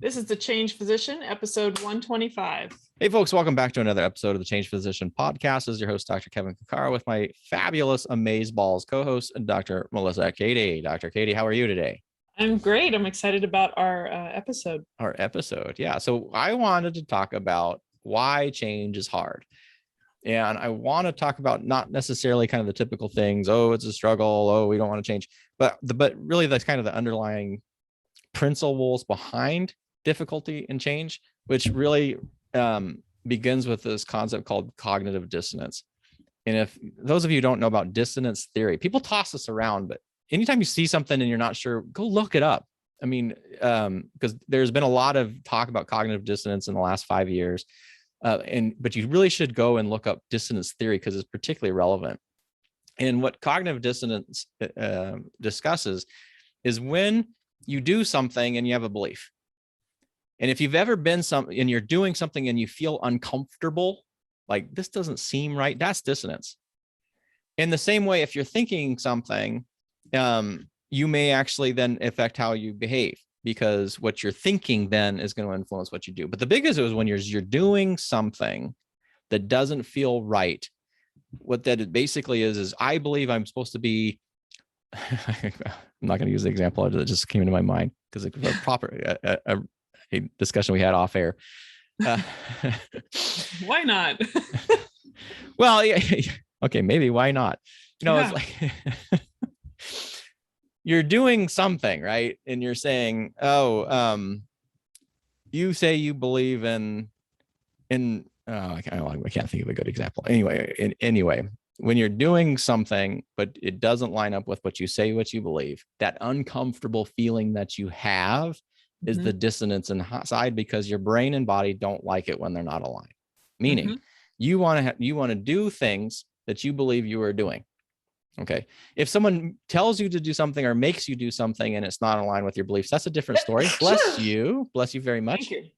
This is the Change Physician, episode 125. Hey, folks, welcome back to another episode of the Change Physician podcast. This is your host, Dr. Kevin Cuccaro, with my fabulous Amazeballs co-host, Dr. Melissa Katie. Dr. Katie, how are you today? I'm great. I'm excited about our episode. Yeah. So I wanted to talk about why change is hard. And I want to talk about not necessarily kind of the typical things. Oh, it's a struggle. Oh, we don't want to change. But really that's kind of the underlying principles behind difficulty and change, which really begins with this concept called cognitive dissonance. And if those of you who don't know about dissonance theory, people toss this around, but anytime you see something and you're not sure, go look it up. I mean, because there's been a lot of talk about cognitive dissonance in the last 5 years. But you really should go and look up dissonance theory because it's particularly relevant. And what cognitive dissonance discusses is when you do something and you have a belief. And if you've ever been and you're doing something and you feel uncomfortable, like this doesn't seem right, that's dissonance. In the same way, if you're thinking something, you may actually then affect how you behave, because what you're thinking then is going to influence what you do. But the biggest is when you're doing something that doesn't feel right. What that basically is I believe I'm supposed to be, I'm not going to use the example that just came into my mind because it's a proper a discussion we had off air. Why not? Well, yeah, okay, maybe why not? It's like you're doing something, right? And you're saying, you say you believe in I can't think of a good example. Anyway, when you're doing something, but it doesn't line up with what you believe, that uncomfortable feeling that you have is the dissonance inside, because your brain and body don't like it when they're not aligned. Meaning, you want to do things that you believe you are doing. Okay. If someone tells you to do something or makes you do something and it's not aligned with your beliefs, that's a different story. Bless you very much. Thank you.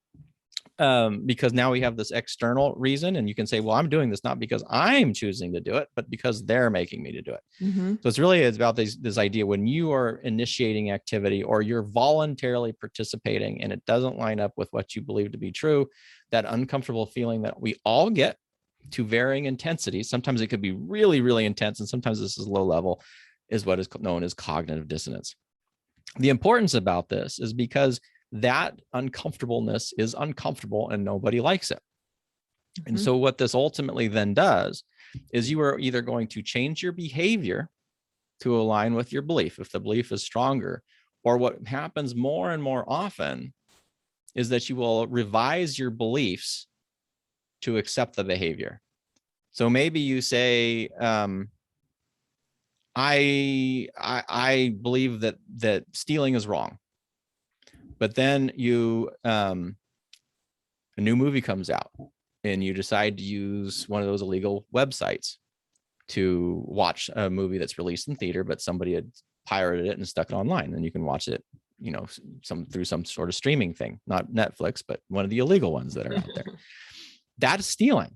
Because now we have this external reason, and you can say, well, I'm doing this not because I'm choosing to do it, but because they're making me to do it. So it's about this idea when you are initiating activity or you're voluntarily participating and it doesn't line up with what you believe to be true, that uncomfortable feeling that we all get to varying intensities. Sometimes it could be really, really intense, and sometimes this is low level, is what is known as cognitive dissonance. The importance about this is because that uncomfortableness is uncomfortable and nobody likes it. And so what this ultimately then does is you are either going to change your behavior to align with your belief if the belief is stronger, or what happens more and more often is that you will revise your beliefs to accept the behavior. So maybe you say, I believe that stealing is wrong. But then a new movie comes out and you decide to use one of those illegal websites to watch a movie that's released in theater, but somebody had pirated it and stuck it online, and you can watch it, through some sort of streaming thing, not Netflix, but one of the illegal ones that are out there. That's stealing.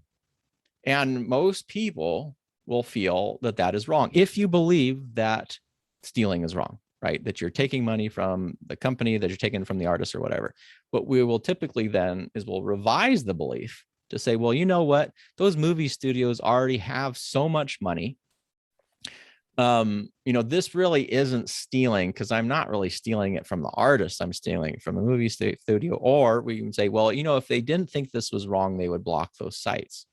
And most people will feel that that is wrong if you believe that stealing is wrong. Right? That you're taking money from the company, that you're taking from the artist or whatever. What we will typically then is we'll revise the belief to say, well, you know what? Those movie studios already have so much money. This really isn't stealing because I'm not really stealing it from the artist. I'm stealing it from the movie studio. Or we can say, well, if they didn't think this was wrong, they would block those sites.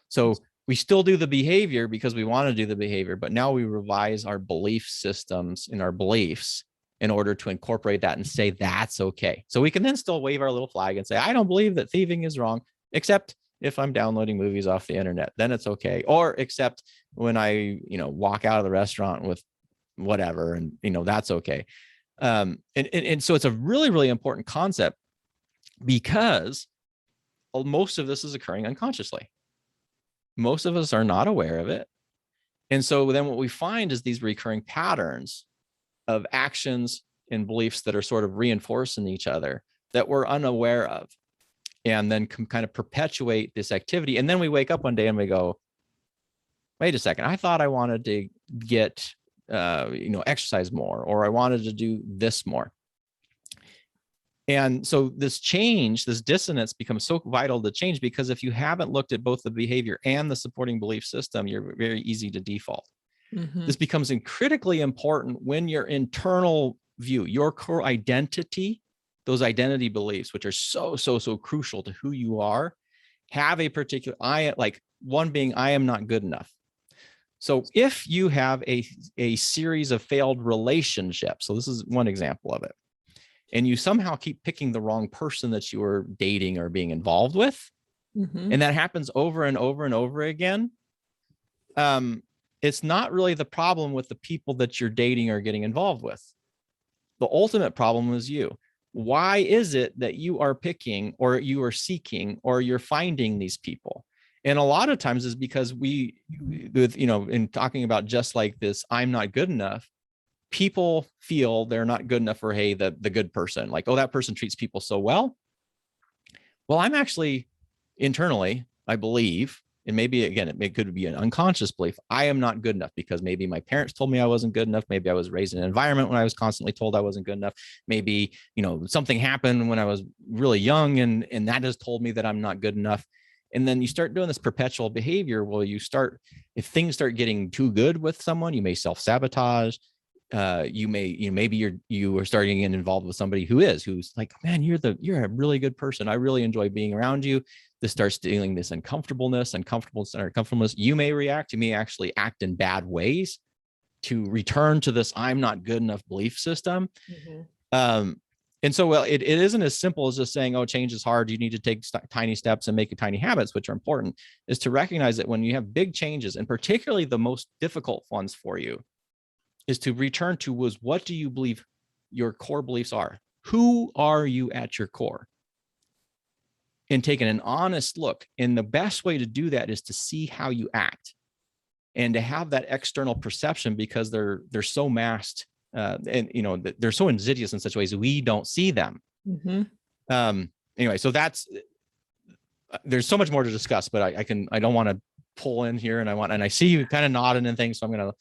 So we still do the behavior because we want to do the behavior, but now we revise our belief systems and our beliefs in order to incorporate that and say that's okay. So we can then still wave our little flag and say, I don't believe that thieving is wrong, except if I'm downloading movies off the internet, then it's okay. Or except when I, walk out of the restaurant with whatever, and, that's okay. And so it's a really, really important concept because most of this is occurring unconsciously. Most of us are not aware of it. And so then what we find is these recurring patterns of actions and beliefs that are sort of reinforcing each other that we're unaware of, and then kind of perpetuate this activity. And then we wake up one day and we go, wait a second, I thought I wanted to get, exercise more, or I wanted to do this more. And so this change, this dissonance becomes so vital to change, because if you haven't looked at both the behavior and the supporting belief system, you're very easy to default. Mm-hmm. This becomes critically important when your internal view, your core identity, those identity beliefs, which are so crucial to who you are, have a particular, like one being, I am not good enough. So if you have a series of failed relationships, so this is one example of it, and you somehow keep picking the wrong person that you are dating or being involved with, Mm-hmm. and that happens over and over and over again, it's not really the problem with the people that you're dating or getting involved with. The ultimate problem is you. Why is it that you are picking, or you are seeking, or you're finding these people? And a lot of times is because in talking about just like this, I'm not good enough, people feel they're not good enough for, hey, the good person, like, oh, that person treats people so well. Well, I'm actually internally, I believe, and maybe again, it could be an unconscious belief, I am not good enough because maybe my parents told me I wasn't good enough. Maybe I was raised in an environment when I was constantly told I wasn't good enough. Maybe, something happened when I was really young, and that has told me that I'm not good enough. And then you start doing this perpetual behavior. Well, if things start getting too good with someone, you may self-sabotage. Maybe you are starting to get involved with somebody who's like, man, you're a really good person. I really enjoy being around you. This starts feeling this uncomfortableness. You may react. You may actually act in bad ways to return to this I'm not good enough belief system. Mm-hmm. And so, well, it isn't as simple as just saying, oh, change is hard. You need to take tiny steps and make it tiny habits, which are important, is to recognize that when you have big changes, and particularly the most difficult ones for you, is to return to what do you believe your core beliefs are? Who are you at your core? And taking an honest look. And the best way to do that is to see how you act and to have that external perception, because they're so masked, and they're so insidious in such ways we don't see them. Mm-hmm. Anyway, so there's so much more to discuss, but I don't want to pull in here, and I see you kind of nodding and things, so I'm gonna,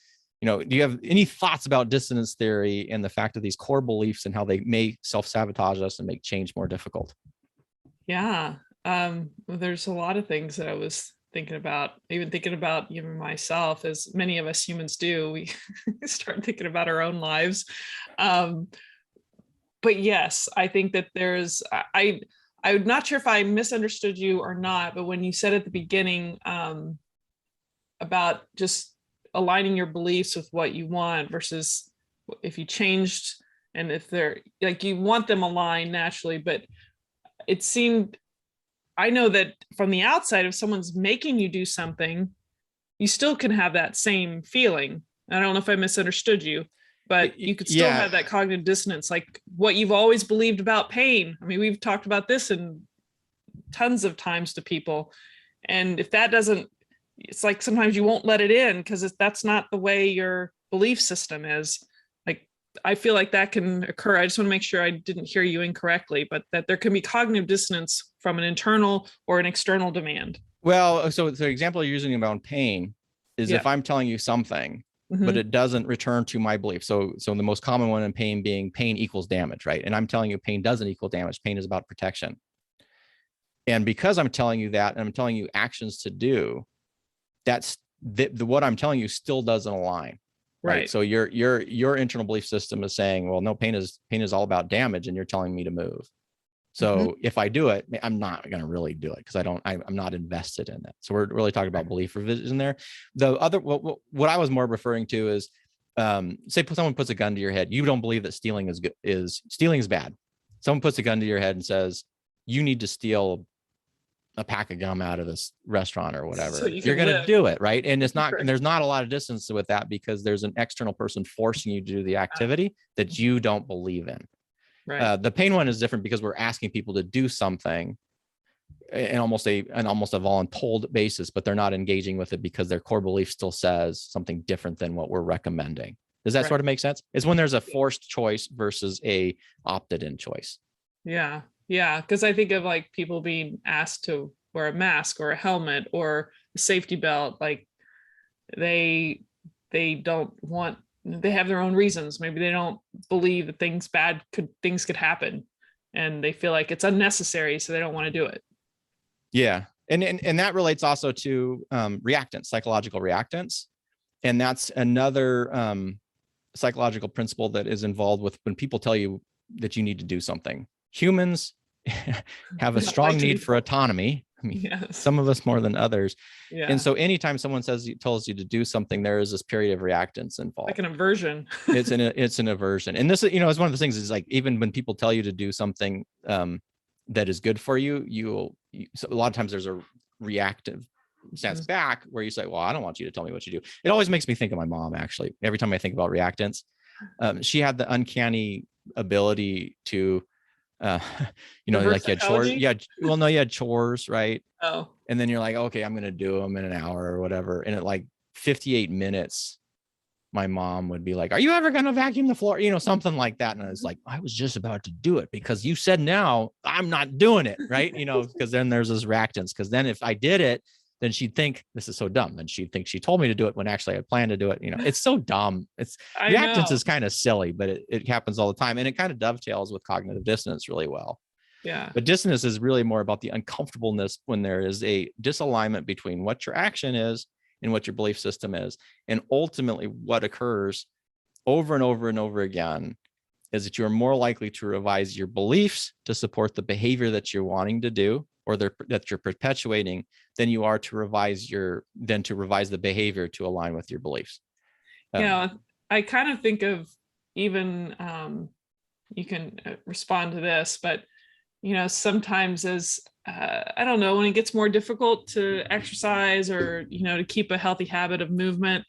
do you have any thoughts about dissonance theory and the fact of these core beliefs and how they may self-sabotage us and make change more difficult? Yeah. There's a lot of things that I was thinking about, even myself, as many of us humans do. We start thinking about our own lives. But yes, I think that I'm not sure if I misunderstood you or not, but when you said at the beginning about just aligning your beliefs with what you want versus if you changed, and if they're like, you want them aligned naturally, but it seemed, I know that from the outside, if someone's making you do something, you still can have that same feeling. I don't know if I misunderstood you, but you could still have that cognitive dissonance, like what you've always believed about pain. I mean, we've talked about this in tons of times to people. And if that doesn't, it's like sometimes you won't let it in because that's not the way your belief system is. Like, I feel like that can occur. I just want to make sure I didn't hear you incorrectly, but that there can be cognitive dissonance from an internal or an external demand. Well, so the example you're using about pain is if I'm telling you something, mm-hmm. but it doesn't return to my belief. So the most common one in pain being pain equals damage, right? And I'm telling you pain doesn't equal damage. Pain is about protection. And because I'm telling you that, and I'm telling you actions to do, that's what I'm telling you still doesn't align. Right. So your internal belief system is saying, well, no, pain is all about damage, and you're telling me to move. So mm-hmm. if I do it, I'm not going to really do it because I'm not invested in it. So we're really talking about belief revision there. The other, what I was more referring to is, say someone puts a gun to your head. You don't believe that stealing is good, stealing is bad. Someone puts a gun to your head and says, you need to steal a pack of gum out of this restaurant or whatever. So you're going to do it. Right. And it's not, and there's not a lot of distance with that because there's an external person forcing you to do the activity that you don't believe in. Right. The pain one is different because we're asking people to do something in almost a voluntold basis, but they're not engaging with it because their core belief still says something different than what we're recommending. Does that sort of make sense? It's when there's a forced choice versus a opted in choice. Yeah. Yeah. Cause I think of like people being asked to wear a mask or a helmet or a safety belt. Like they don't want, they have their own reasons. Maybe they don't believe that things could happen. and they feel like it's unnecessary, so they don't want to do it. Yeah. And that relates also to reactance, psychological reactance. And that's another psychological principle that is involved with when people tell you that you need to do something. Humans have a strong need for autonomy. I mean, Yes. some of us more than others. Yeah. And so anytime someone tells you to do something, there is this period of reactance involved. Like an aversion. It's an aversion. And this, is one of the things is like, even when people tell you to do something that is good for you, so a lot of times there's a reactive stance back where you say, well, I don't want you to tell me what you do. It always makes me think of my mom, actually. Every time I think about reactance, she had the uncanny ability to, like you had chores. Yeah. Well, no, you had chores, right? Oh. And then you're like, okay, I'm going to do them in an hour or whatever. And at like 58 minutes, my mom would be like, are you ever going to vacuum the floor? Something like that. And I was like, I was just about to do it because you said now I'm not doing it. Right. Because then there's this reactance. Because then if I did it, then she'd think this is so dumb. Then she'd think she told me to do it when actually I planned to do it. It's so dumb. Reactance is kind of silly, but it happens all the time. And it kind of dovetails with cognitive dissonance really well. Yeah. But dissonance is really more about the uncomfortableness when there is a disalignment between what your action is and what your belief system is. And ultimately what occurs over and over and over again is that you're more likely to revise your beliefs to support the behavior that you're wanting to do or that you're perpetuating than you are to revise the behavior to align with your beliefs. I kind of think of even, you can respond to this, but sometimes as I don't know, when it gets more difficult to exercise or to keep a healthy habit of movement,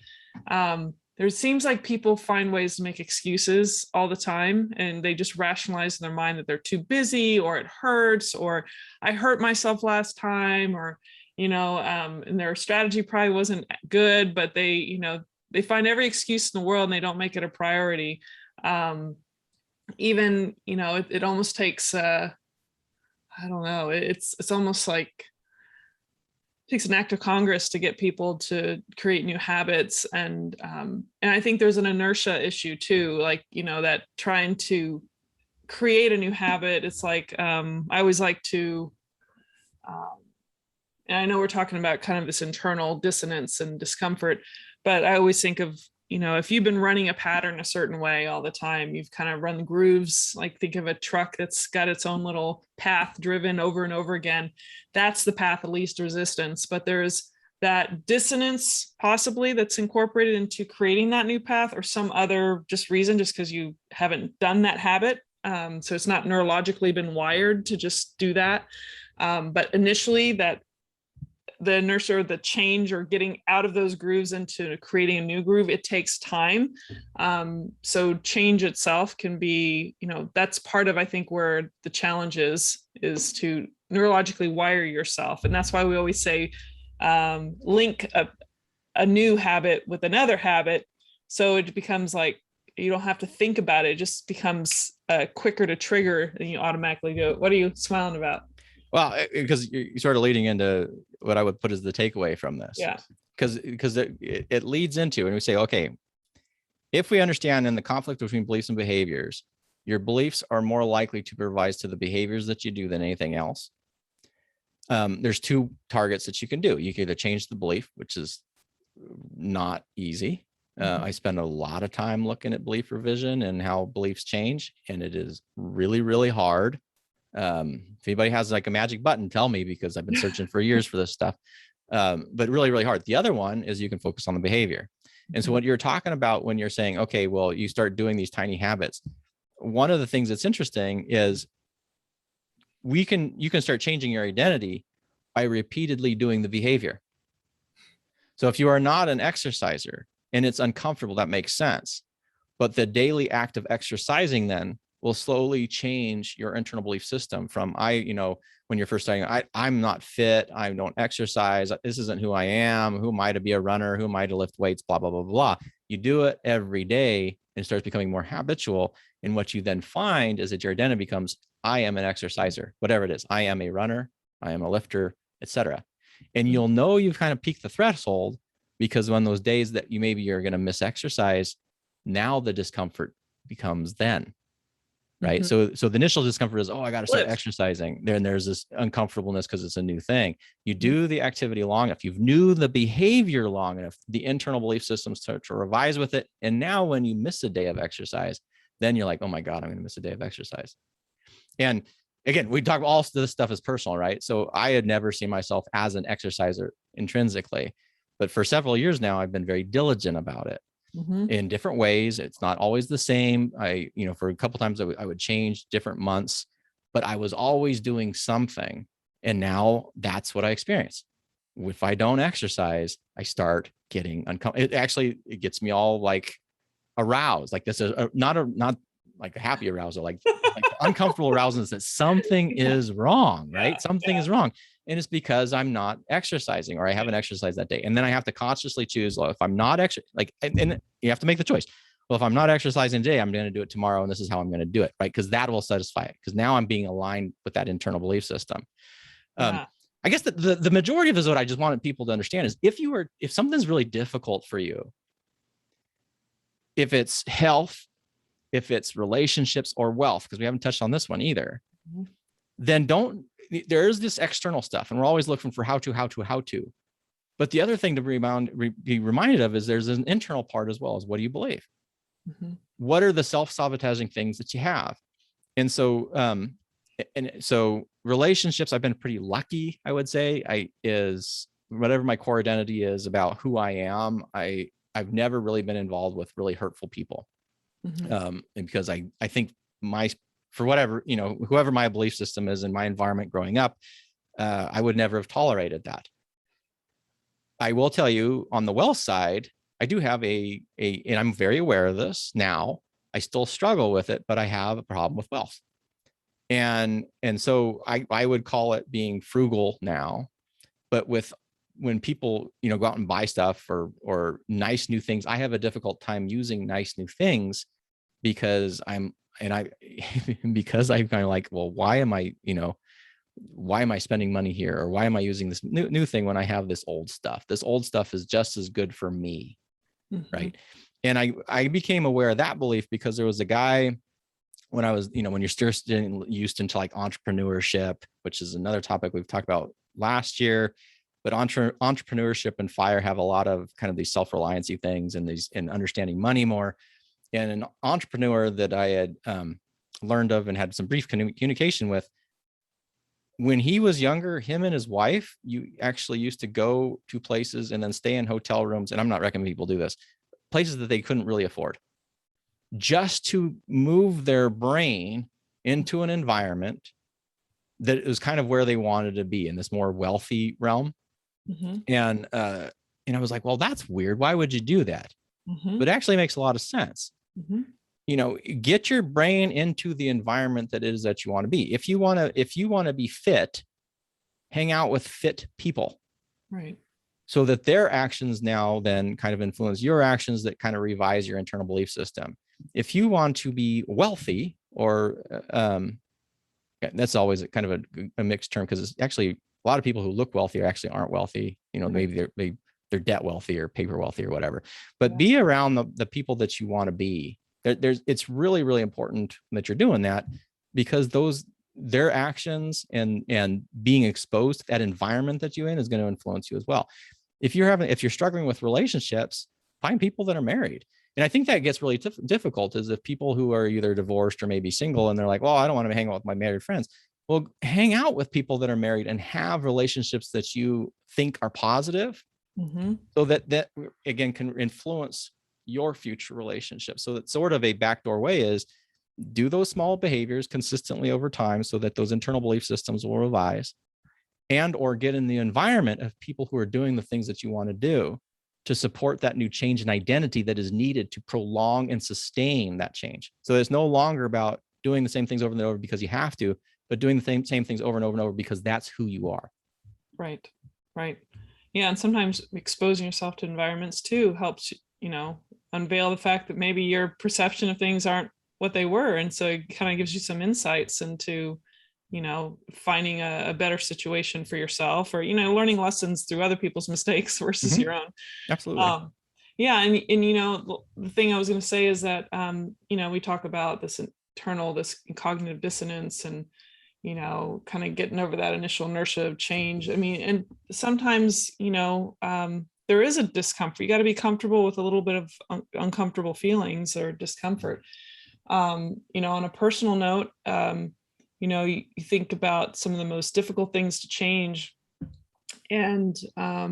there seems like people find ways to make excuses all the time, and they just rationalize in their mind that they're too busy, or it hurts, or I hurt myself last time, or and their strategy probably wasn't good, but they find every excuse in the world and they don't make it a priority. Even it almost takes I don't know, it's almost like it takes an act of Congress to get people to create new habits. And I think there's an inertia issue too, like, that trying to create a new habit. It's like, I always like to, and I know we're talking about kind of this internal dissonance and discomfort, but I always think of, if you've been running a pattern a certain way all the time, you've kind of run grooves, like think of a truck that's got its own little path driven over and over again. That's the path of least resistance. But there's that dissonance possibly that's incorporated into creating that new path, or some other just reason, just because you haven't done that habit. So it's not neurologically been wired to just do that. But initially the inertia or the change or getting out of those grooves into creating a new groove, it takes time. So change itself can be, that's part of, I think, where the challenge is to neurologically wire yourself. And that's why we always say, link a new habit with another habit. So it becomes like, you don't have to think about it. It just becomes quicker to trigger, and you automatically go, what are you smiling about? Well, because you're sort of leading into what I would put as the takeaway from this. Yeah. Because it leads into, and we say, okay, if we understand in the conflict between beliefs and behaviors, your beliefs are more likely to give rise to the behaviors that you do than anything else. There's two targets that you can do. You can either change the belief, which is not easy. I spend a lot of time looking at belief revision and how beliefs change, and it is really, really hard. If anybody has like a magic button, tell me, because I've been searching for years for this stuff. But really, really hard. The other one is you can focus on the behavior. And so what you're talking about when you're saying, okay, well, you start doing these tiny habits. One of the things that's interesting is you can start changing your identity by repeatedly doing the behavior. So if you are not an exerciser and it's uncomfortable, that makes sense. But the daily act of exercising then will slowly change your internal belief system from, when you're first starting, I'm not fit, I don't exercise, this isn't who I am, who am I to be a runner, who am I to lift weights, blah, blah, blah, blah. You do it every day and it starts becoming more habitual. And what you then find is that your identity becomes, I am an exerciser, whatever it is. I am a runner, I am a lifter, etc. And you'll know you've kind of peaked the threshold, because on those days that you're going to miss exercise, now the discomfort becomes then. right? Mhm. So the initial discomfort is, oh, I got to start Lift. exercising. Then there's this uncomfortableness because it's a new thing. You Mhm. do the activity long enough, you've knew the behavior long enough, the internal belief systems to revise with it. And now when you miss a day of exercise, then you're like, oh my God, I'm going to miss a day of exercise. And again, we talk about all this stuff is personal, right? So I had never seen myself as an exerciser intrinsically, but for several years now, I've been very diligent about it Mhm. in different ways. It's not always the same. For a couple times I would change different months, but I was always doing something. And now that's what I experience. If I don't exercise, I start getting uncomfortable. It gets me all like aroused. Like this is not like a happy arousal, like uncomfortable arousal is that something is wrong, Yeah. right? Something Yeah. is wrong. And it's because I'm not exercising or I haven't exercised that day. And then I have to consciously choose, well, if I'm not and you have to make the choice. Well, if I'm not exercising today, I'm going to do it tomorrow. And this is how I'm going to do it, right? Because that will satisfy it. Because now I'm being aligned with that internal belief system. Yeah. I guess the majority of this, what I just wanted people to understand is if something's really difficult for you, if it's health, if it's relationships or wealth, because we haven't touched on this one either, Mhm. then there is this external stuff and we're always looking for how to. But the other thing to be reminded of is there's an internal part as well as what do you believe? Mhm. What are the self-sabotaging things that you have? And so relationships, I've been pretty lucky, I would say. Is whatever my core identity is about who I am, I've never really been involved with really hurtful people. Mhm. And because I think for whatever, whoever my belief system is in my environment growing up, I would never have tolerated that. I will tell you on the wealth side, I do have and I'm very aware of this now. I still struggle with it, but I have a problem with wealth. And so I would call it being frugal now, but when people, go out and buy stuff or nice new things, I have a difficult time using nice new things because because I'm kind of like, well, why am I spending money here? Or why am I using this new thing when I have this old stuff? This old stuff is just as good for me. Mhm. Right. And I became aware of that belief because there was a guy when I was, when you're still used into like entrepreneurship, which is another topic we've talked about last year, but entrepreneurship and fire have a lot of kind of these self-reliancy things and understanding money more. And an entrepreneur that I had learned of and had some brief communication with, when he was younger, him and his wife, you actually used to go to places and then stay in hotel rooms. And I'm not recommending people do this, places that they couldn't really afford, just to move their brain into an environment that was kind of where they wanted to be in this more wealthy realm. Mhm. And I was like, well, that's weird. Why would you do that? Mhm. But it actually makes a lot of sense. Mhm. Get your brain into the environment that it is that you want to be. If you want to be fit, hang out with fit people Right. so that their actions now then kind of influence your actions that kind of revise your internal belief system. If you want to be wealthy or that's always kind of a mixed term because it's actually a lot of people who look wealthy actually aren't wealthy. Right. Maybe they're debt wealthy or paper wealthy or whatever, but Yeah. be around the people that you want to be. It's really, really important that you're doing that because their actions and being exposed to that environment that you're in is going to influence you as well. If you're struggling with relationships, find people that are married. And I think that gets really difficult is if people who are either divorced or maybe single and they're like, well, I don't want to hang out with my married friends. Well, hang out with people that are married and have relationships that you think are positive Mhm. so that again can influence your future relationships. So that sort of a backdoor way is do those small behaviors consistently over time so that those internal belief systems will revise and or get in the environment of people who are doing the things that you want to do to support that new change in identity that is needed to prolong and sustain that change. So it's no longer about doing the same things over and over because you have to, but doing the same things over and over and over because that's who you are. Right. Right. Yeah. And sometimes exposing yourself to environments too helps, unveil the fact that maybe your perception of things aren't what they were. And so it kind of gives you some insights into, finding a better situation for yourself or, learning lessons through other people's mistakes versus Mhm. your own. Absolutely. Yeah. And the thing I was going to say is that, we talk about this this cognitive dissonance, and kind of getting over that initial inertia of change. I mean, and sometimes, there is a discomfort. You got to be comfortable with a little bit of uncomfortable feelings or discomfort. On a personal note, you think about some of the most difficult things to change. And I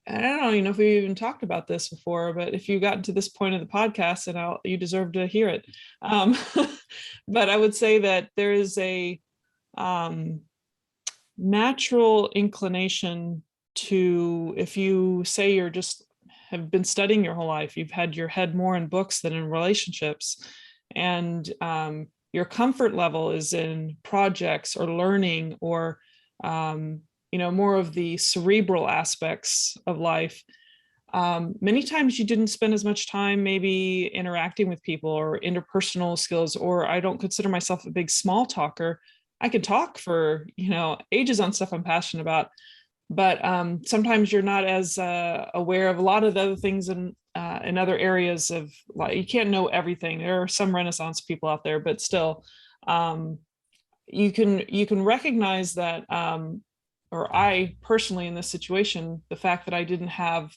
don't know if we even talked about this before, but if you got to this point of the podcast, and you deserve to hear it. But I would say that there is a natural inclination to, if you say you're just have been studying your whole life, you've had your head more in books than in relationships, and your comfort level is in projects or learning or more of the cerebral aspects of life. Many times you didn't spend as much time maybe interacting with people or interpersonal skills, or I don't consider myself a big small talker. I could talk for, ages on stuff I'm passionate about, but sometimes you're not as aware of a lot of the other things in other areas of life. You can't know everything. There are some Renaissance people out there, but still, you can recognize that, or I personally in this situation, the fact that I didn't have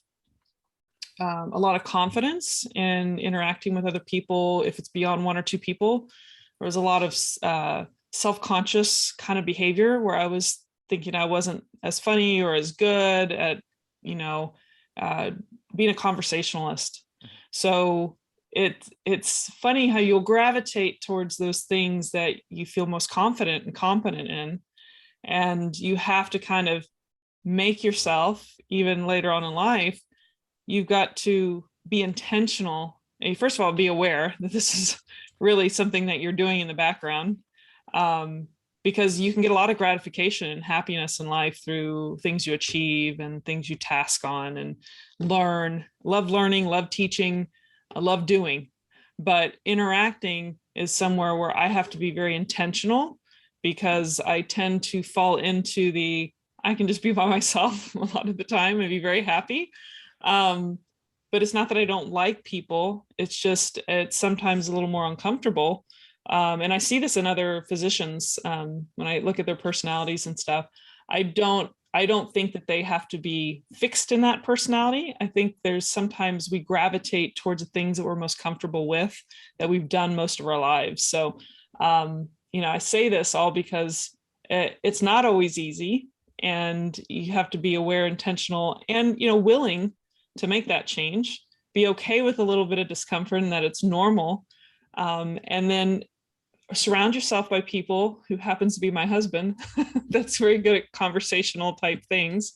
a lot of confidence in interacting with other people, if it's beyond one or two people, there was a lot of self-conscious kind of behavior where I was thinking I wasn't as funny or as good at, being a conversationalist. So it's funny how you'll gravitate towards those things that you feel most confident and competent in. And you have to kind of make yourself, even later on in life, you've got to be intentional. And first of all, be aware that this is really something that you're doing in the background, because you can get a lot of gratification and happiness in life through things you achieve and things you task on and learn. Love learning, love teaching, I love doing. But interacting is somewhere where I have to be very intentional, because I tend to fall into I can just be by myself a lot of the time and be very happy. But it's not that I don't like people. It's sometimes a little more uncomfortable. And I see this in other physicians when I look at their personalities and stuff. I don't think that they have to be fixed in that personality. I think there's sometimes we gravitate towards the things that we're most comfortable with, that we've done most of our lives. So, I say this all because it's not always easy, and you have to be aware, intentional, and, willing to make that change, be okay with a little bit of discomfort and that it's normal. And then surround yourself by people who happens to be my husband that's very good at conversational type things,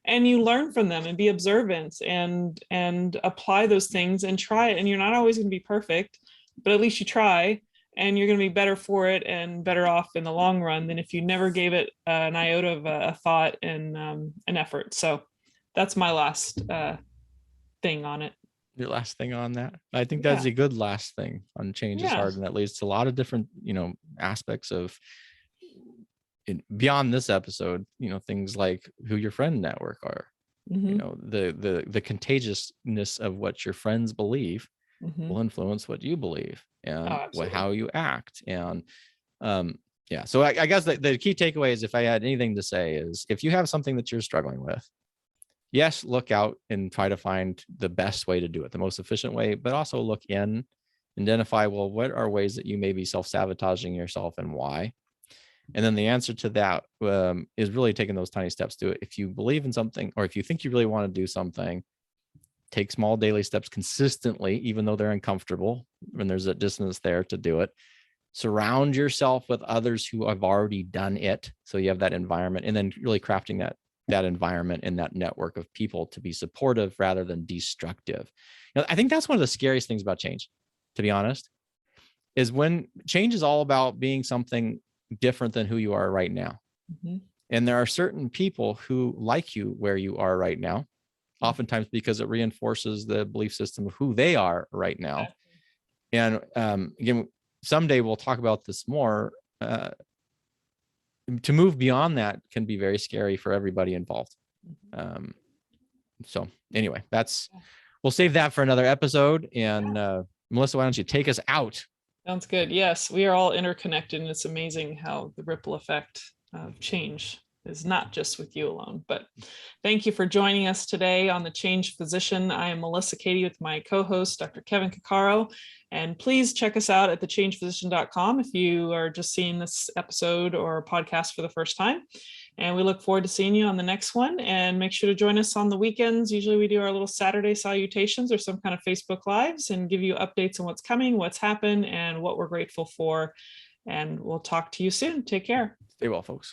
and you learn from them and be observant and apply those things and try it. And you're not always going to be perfect, but at least you try, and you're going to be better for it and better off in the long run than if you never gave it an iota of a thought and an effort. So that's my last thing on it. Your last thing on that? I think that's a good last thing on change is hard, and that leads to a lot of different, aspects of beyond this episode, things like who your friend network are, the contagiousness of what your friends believe will influence what you believe and how you act. And so I guess the key takeaway is, if I had anything to say, is if you have something that you're struggling with, yes, look out and try to find the best way to do it, the most efficient way, but also look in, identify, well, what are ways that you may be self-sabotaging yourself and why? And then the answer to that is really taking those tiny steps to it. If you believe in something, or if you think you really want to do something, take small daily steps consistently, even though they're uncomfortable, when there's a distance there to do it. Surround yourself with others who have already done it, so you have that environment, and then really crafting that environment and that network of people to be supportive rather than destructive. I think that's one of the scariest things about change, to be honest, is when change is all about being something different than who you are right now. And there are certain people who like you where you are right now, oftentimes because it reinforces the belief system of who they are right now. And again, someday we'll talk about this more. To move beyond that can be very scary for everybody involved. So anyway, we'll save that for another episode. And Melissa, why don't you take us out? Sounds good. Yes, we are all interconnected, and it's amazing how the ripple effect of change is not just with you alone. But thank you for joining us today on The Change Physician. I am Melissa Cady with my co-host, Dr. Kevin Cuccaro. And please check us out at thechangephysician.com if you are just seeing this episode or podcast for the first time. And we look forward to seeing you on the next one. And make sure to join us on the weekends. Usually we do our little Saturday salutations or some kind of Facebook Lives and give you updates on what's coming, what's happened, and what we're grateful for. And we'll talk to you soon. Take care. Stay well, folks.